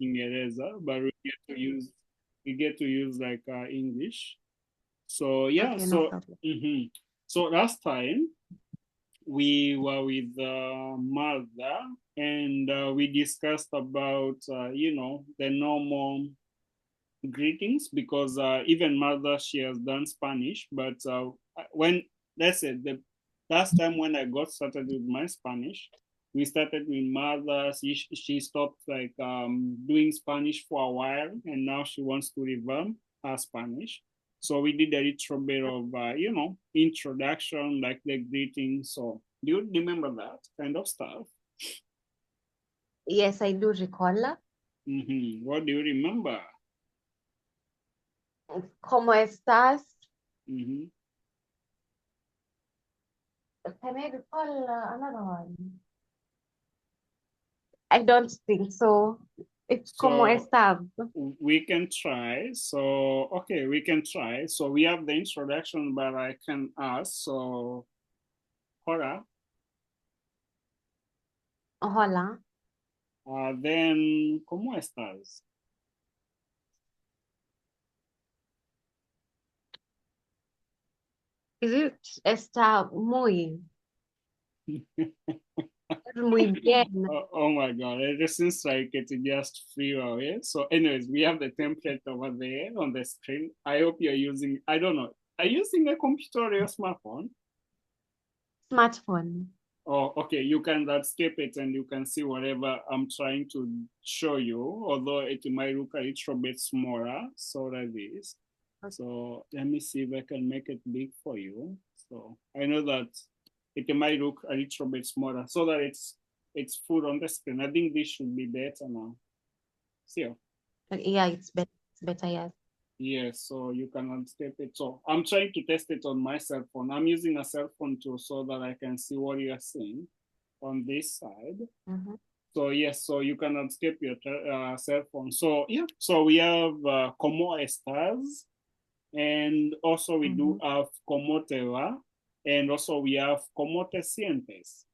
Kiingereza, but we get to use like English. So yeah, Okay, no problem. so last time we were with mother, and we discussed about the normal greetings, because even mother, she has done Spanish, but when let's say the last time when I got started with my Spanish, we started with mother. She stopped like doing Spanish for a while, and now she wants to revamp her Spanish. So we did a little bit of introduction, like the greeting. So do you remember that kind of stuff? Yes, I do recall. What do you remember? ¿Cómo estás? Mm-hmm. Can I recall another one? I don't think so. It's ¿cómo So estás? we can try. So, okay, we can try. So we have the introduction, but I can ask. So, hola. Hola. Then, ¿cómo estás? Is it está muy bien? Oh my God, it just seems like it just flew away. So, anyways, we have the template over there on the screen. I hope you're using, I don't know, are you using a computer or your smartphone? Smartphone. Oh, okay, you can skip it and you can see whatever I'm trying to show you, although it might look a little bit smaller. So that is. So let me see if I can make it big for you. So I know that it might look a little bit smaller so that it's full on the screen. I think this should be better now. See? Yeah, it's better, yes. Yes, so you can landscape it. So I'm trying to test it on my cell phone. I'm using a cell phone too so that I can see what you are seeing on this side. So yes, so you can landscape your cell phone. So yeah, so we have ¿Cómo estás? And also we do have ¿Cómo te va? And also we have ¿Cómo te sientes?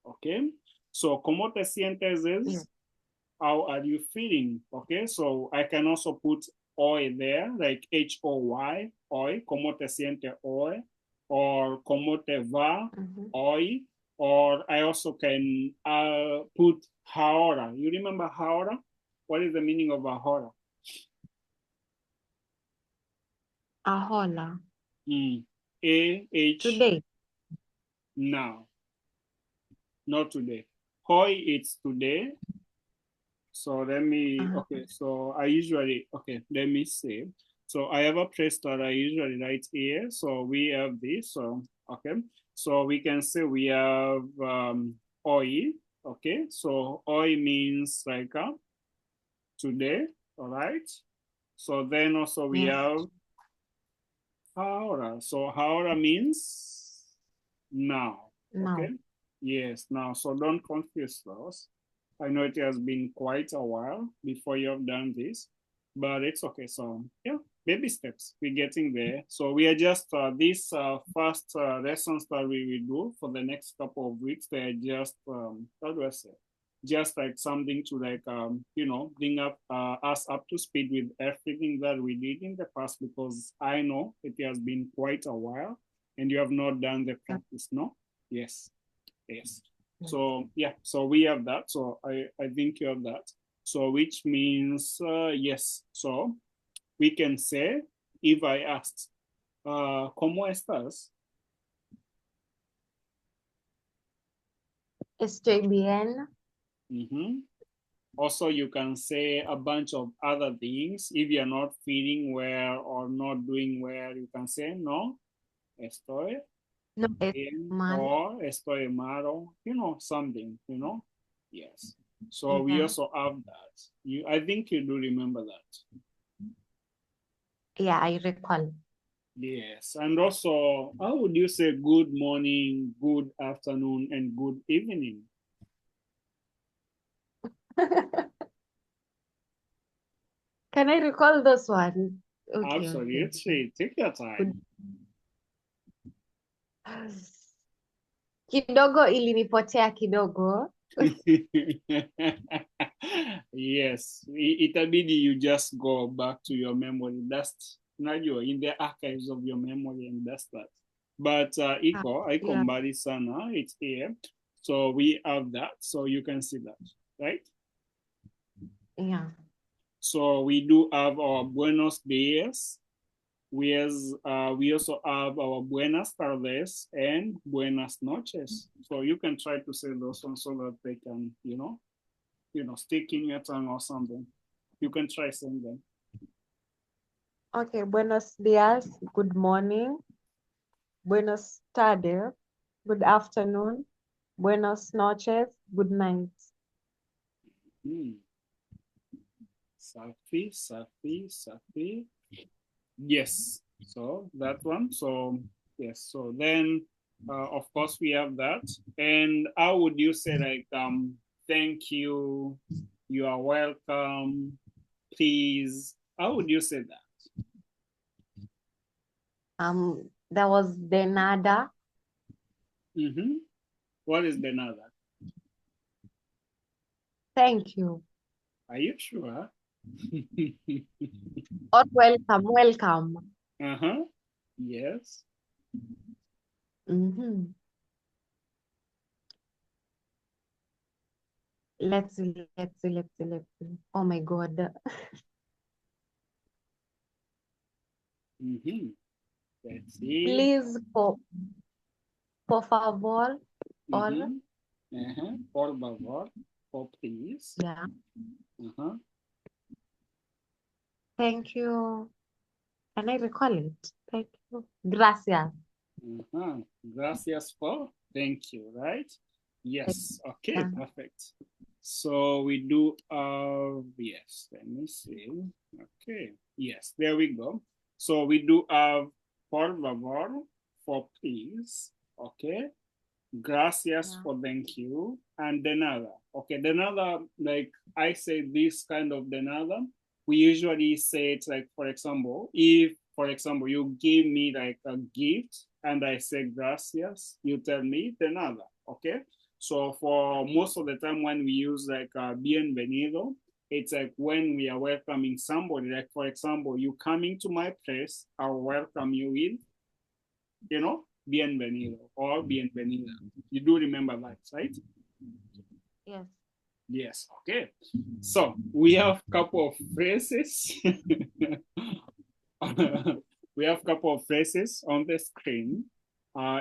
Okay, so ¿Cómo te sientes is how are you feeling? Okay, so I can also put hoy there, like HOY, hoy, ¿Cómo te sientes hoy? Or ¿Cómo te va hoy? Or I also can put ahora. You remember ahora? What is the meaning of ahora? Ahola. A-H. Today. Now. Not today. Hoy, it's today. So let me, okay, so let me see. So I have a place that I usually write here. So we have this, so, okay. So we can say we have oi, okay. So oi means like today, all right. So then also we have ahora. So ahora means now, okay. Yes, now. So don't confuse those. I know it has been quite a while before you have done this, but it's okay. So yeah, baby steps. We're getting there. So we are just these first lessons that we will do for the next couple of weeks. They're just how do I say? Just like something to like bring up us up to speed with everything that we did in the past, because I know it has been quite a while and you have not done the practice. No? Yes. Yes. So yeah, so we have that. So I think you have that. So which means yes. So we can say, if I asked, ¿Cómo estás? Estoy bien. Also, you can say a bunch of other things. If you're not feeling well or not doing well, you can say no, estoy bien, or estoy malo, something, Yes. So we also have that. I think you do remember that. Yeah, I recall. Yes. And also, how would you say good morning, good afternoon, and good evening? Can I recall those ones? Okay, Absolutely. Okay. Take your time. Kidogo ilinipotea kidogo. Yes, itabidi you just go back to your memory. That's unajua in the archives of your memory and that's that. But iko Yeah. mbali sana, it's here. So we have that, so you can see that, right? Yeah. So we do have our buenos dias. We also have our buenas tardes and buenas noches. So you can try to say those ones so that they can, stick in your tongue or something. You can try saying them. Okay, buenos dias, good morning. Buenos tardes, good afternoon. Buenos noches, good night. Safi, safi, safi. Yes, so that one. So, yes, so then, of course, we have that. And how would you say, like, thank you, you are welcome, please? How would you say that? There was de nada. What is the nada? Thank you. Are you sure? Or welcome, welcome. Yes. Let's see. Oh my God. Let's see. Please, por favor, or por favor, or please. yeah. Thank you. Can I recall it? Thank you. Gracias. Gracias for thank you, right? Yes. Okay, perfect. So we do yes, let me see. Okay, yes, there we go. So we do have por favor for please. Okay. Gracias for thank you. And de nada. Okay, de nada, like I say this kind of de nada, we usually say it like, for example, if, for example, you give me like a gift and I say gracias, you tell me de nada, okay? So for most of the time when we use like bienvenido, it's like when we are welcoming somebody, like for example, you coming to my place, I'll welcome you in, bienvenido or bienvenida. You do remember that, right? Yes. Yes, okay. So we have a couple of phrases. We have a couple of phrases on the screen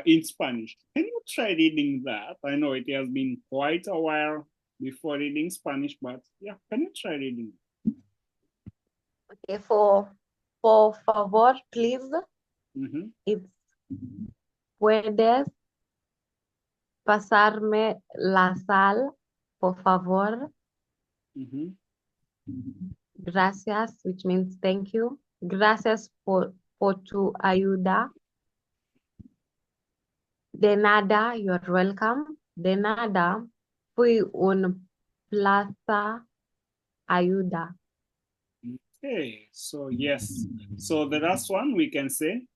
in Spanish. Can you try reading that? I know it has been quite a while before reading Spanish, but yeah, can you try reading? Okay, for favor, please. It's puedes pasarme la sal, por favor. Gracias, which means thank you. Gracias por tu ayuda. De nada, you're welcome. De nada, fui un plaza ayuda. Okay, so yes. So the last one we can say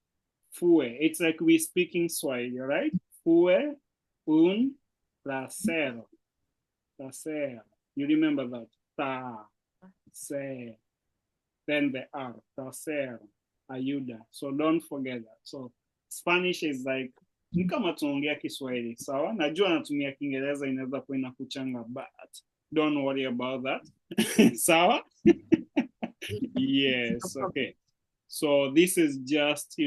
fue. It's like we speak in Swahili, right? Fue un placer. Placer. You remember that? Ta, se. Then the R. Placer. Ayuda. So don't forget that. So Spanish is like ni kama tunaongea Kiswahili, sawa? Najua natumia Kiingereza inaweza kuwa inakuchanga, but don't worry about that. Sawa? Yes, okay. So this is just,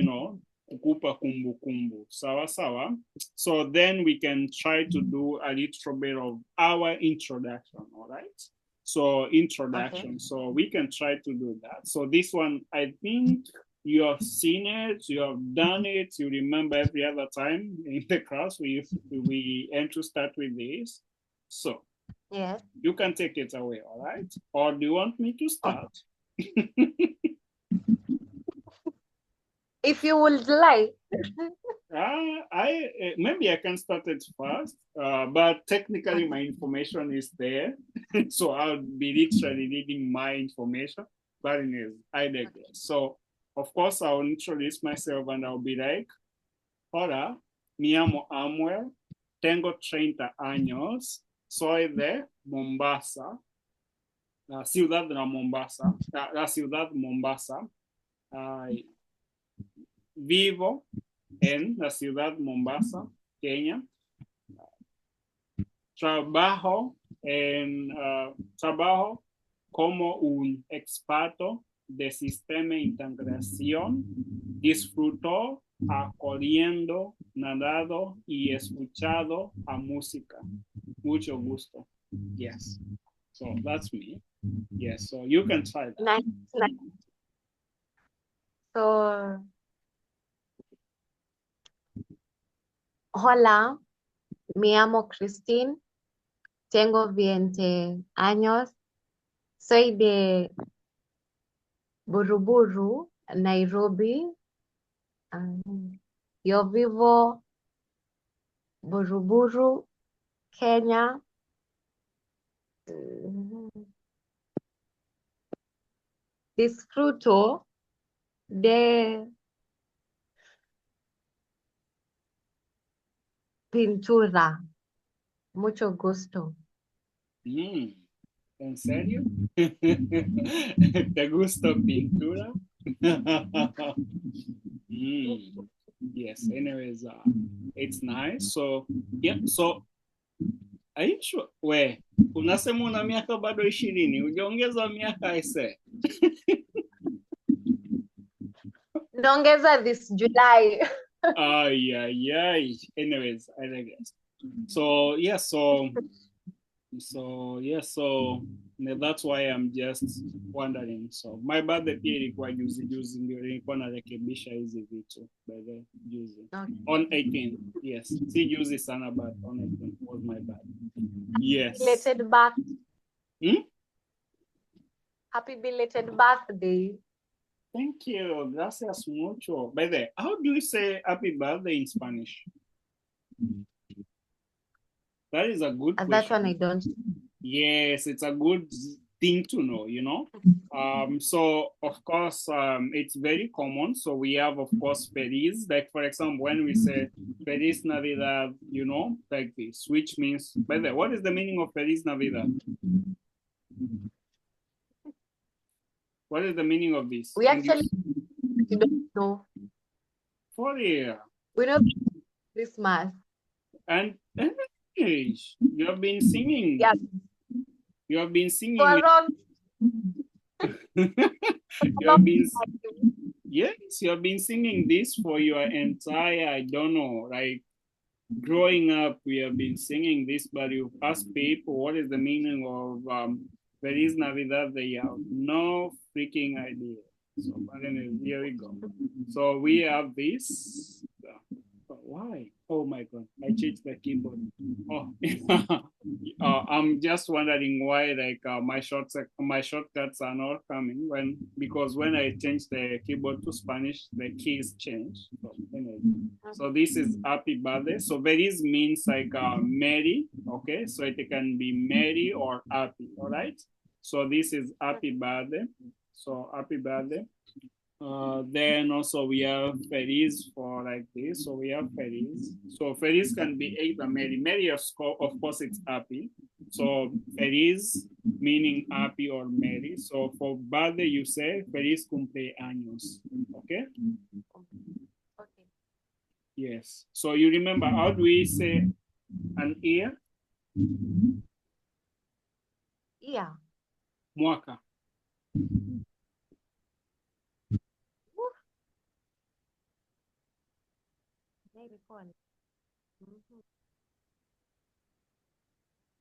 kukupa kumbukumbu, sawa sawa. So then we can try to do a little bit of our introduction, all right? So introduction, okay. So we can try to do that. So this one, I think you have seen it, you have done it, you remember every other time in the class we aim to start with this. So yes, you can take it away, all right? Or do you want me to start? If you would like. Maybe I can start it first, but technically my information is there, so I'll be literally reading my information. But anyways, I digress. So of course I'll introduce myself and I'll be like, hola, mi llamo Amuel, tengo 30 años, soy de Mombasa, la ciudad de Mombasa, la ciudad Mombasa. Vivo en la ciudad Mombasa, Kenia. Trabajo trabajo como un experto de sistema de integración. Disfruto corriendo, nadado y escuchado a música. Mucho gusto. Yes. So that's me. Yes. So you can try that. Nice, nice. So, hola, me llamo Christine, tengo 20 años, soy de Buruburu, Nairobi. Yo vivo Buruburu, Kenya. Disfruto de pintura. Mucho gusto. ¿En serio? ¿Te gusta pintura? Yes, anyways, it's nice. So, yeah, so, are you sure? We, unasema una miaka bado 20, ujiongeza miaka ise. Naongeza this July. Anyways, I guess. So, yeah, so that's why I'm just wondering. So my birthday pia ilikuwa juzi ndio nilikuwa narekebisha hizi vitu by the juzi. Okay. On 18th. Yes. Si juzi sana but on 18th was my birthday. Yes. Belated birthday. Hmm? Happy belated birthday. Thank you. Gracias mucho. By the way, how do you say happy birthday in Spanish? That is a good question. That one I don't. Yes, it's a good thing to know, you know. So of course, it's very common. So we have, of course, Feliz. Like for example, when we say Feliz Navidad, you know, like this, which means, by the way, what is the meaning of Feliz Navidad? What is the meaning of this? We actually don't know. For real. We know Christmas. And you have been singing. Yeah. You have been singing. Yes, you have been singing this for your entire, I don't know, like growing up, we have been singing this, but you ask people what is the meaning of Feliz Navidad, they have no freaking idea. So, but anyway, here we go. So we have this. But why? Oh my God, I changed the keyboard. Oh, I'm just wondering why, like my shortcuts are not coming because when I change the keyboard to Spanish, the keys change. So, anyway. So this is happy birthday. So Feliz means like Merry. Okay, so it can be merry or happy. All right. So this is happy birthday. So happy birthday. Then also we have Feliz for like this. So we have Feliz. So Feliz can be either merry. Merry, of course, it's happy. So Feliz meaning happy or merry. So for birthday, you say Feliz cumpleaños. Okay? Okay. Yes. So you remember, how do we say an year? Yeah. Mwaka.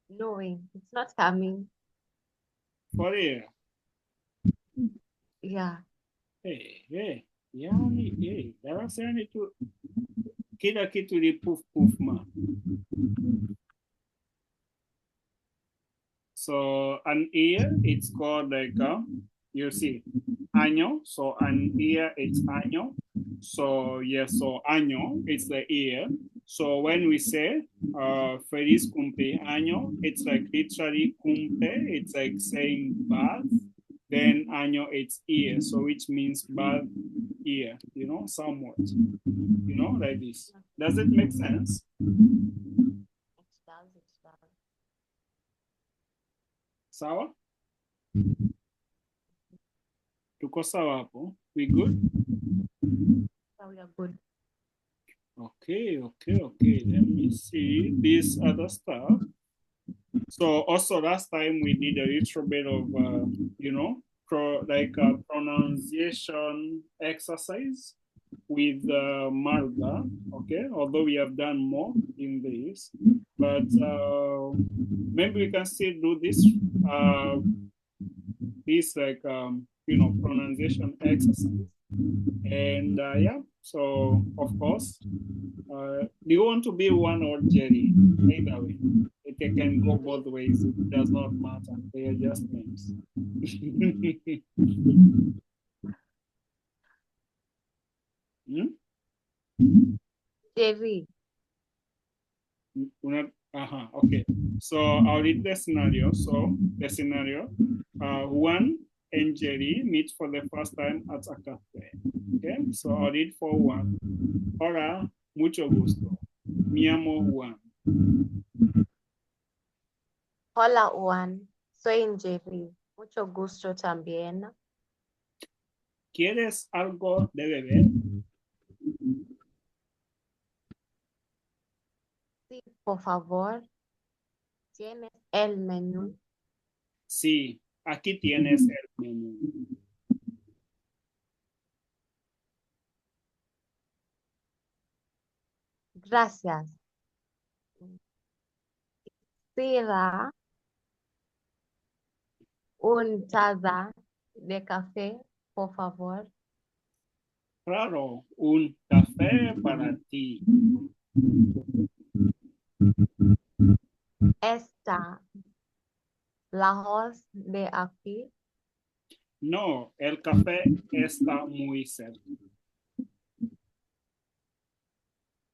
No way, it's not coming. For real? Yeah. Hey. Yani, darasa ni tu kila kitu ni puf ma. So an year, it's called like you see, año. So an year, it's año. So yes, so año, it's the year. So when we say feliz cumpleaños, it's like literally cumple, it's like saying birth. Then año, it's year, so which means birth year, you know, somewhat, you know, like this. Does it make sense? It does. Sawa? Tuko sawa hapo? We good? So we are good. Okay. Let me see this other stuff. So also last time we did a little bit of, pronunciation exercise with Martha, okay? Although we have done more in this, but maybe we can still do this pronunciation exercise. And yeah, so of course, do you want to be one or Jerry? Either way, it can go both ways. It does not matter. They are just names. Hmm? Jerry. Okay. So I'll read the scenario. So the scenario, Juan and Jerry meet for the first time at a cafe. Okay. So I'll read for Juan. Hola, mucho gusto. Mi amo Juan. Hola, Juan. Soy Jerry. Mucho gusto también. ¿Quieres algo de beber? Sí, por favor. ¿Tienes el menú? Sí, aquí tienes el menú. Gracias. ¿Será un taza de café, por favor? Claro, un café para ti. ¿Está lejos de aquí? No, el café está muy cerca.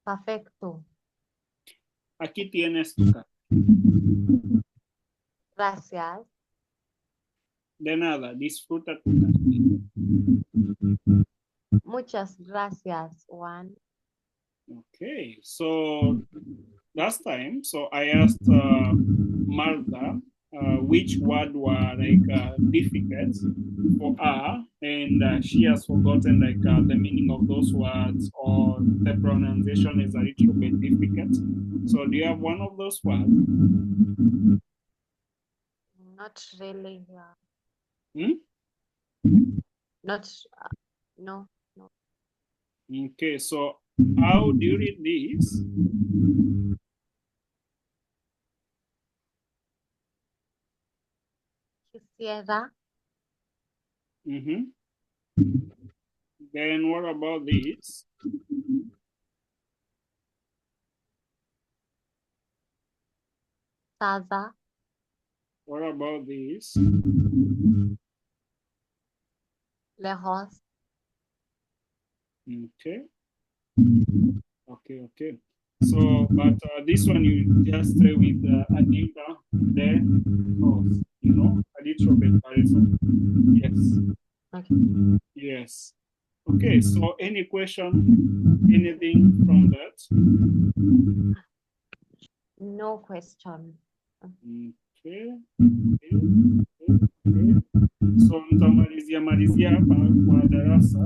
Perfecto. Aquí tienes tu café. Gracias. De nada, disfruta tu café. Muchas gracias, Juan. Okay, so last time, so I asked Martha which word were difficult for her, and she has forgotten the meaning of those words, or the pronunciation is a little bit difficult. So do you have one of those words? Not really. Not, no. Okay, so how do you read this? Quisiera. Then what about this? Taza. What about this? Lejos. Okay. So, but this one you just stay with Anita, the house, a little bit, yes. Okay. Yes. Okay, so any question, anything from that? No question. Okay. So, nitamalizia kwa darasa.